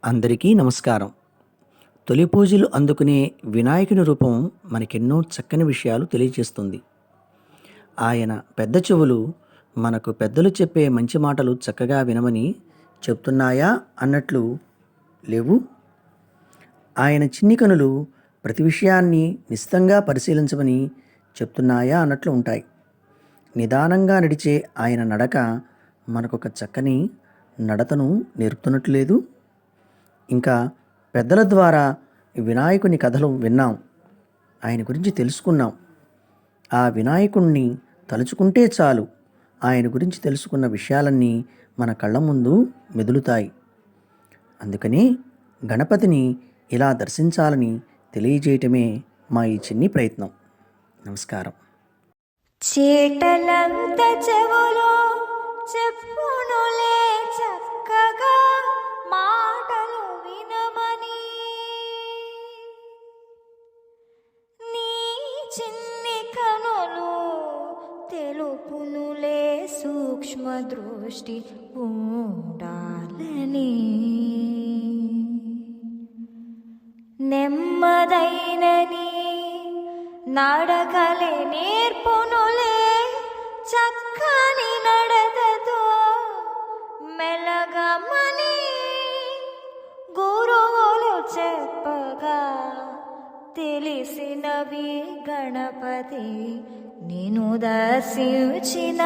అందరికీ నమస్కారం. తొలి పూజలు అందుకునే వినాయకుని రూపం మనకెన్నో చక్కని విషయాలు తెలియజేస్తుంది. ఆయన పెద్ద చెవులు మనకు పెద్దలు చెప్పే మంచి మాటలు చక్కగా వినమని చెప్తున్నాయా అన్నట్లు లేవు. ఆయన చిన్ని కనులు ప్రతి విషయాన్ని నిశితంగా పరిశీలించమని చెప్తున్నాయా అన్నట్లు ఉంటాయి. నిదానంగా నడిచే ఆయన నడక మనకొక చక్కని నడతను నేర్పుతున్నట్లు లేదు. ఇంకా పెద్దల ద్వారా వినాయకుని కథలు విన్నాం, ఆయన గురించి తెలుసుకున్నాం. ఆ వినాయకుణ్ణి తలుచుకుంటే చాలు ఆయన గురించి తెలుసుకున్న విషయాలన్నీ మన కళ్ళ ముందు మెదులుతాయి. అందుకని గణపతిని ఇలా దర్శించాలని తెలియజేయటమే మా ఈ చిన్ని ప్రయత్నం. నమస్కారం. చేటలంత చెవులో చెప్పునులే చక్కగా మాటలు వినమని, నీ చిన్ని కనులు తెలుపునులే సూక్ష్మ దృష్టి ఉండాలని, నెమ్మదైనని నడకలే నేర్పునులే చక్కని నడకతో మెలగమని, గురువులు చెప్పగా తెలిసినవి గణపతి నిన్ను దర్శించిన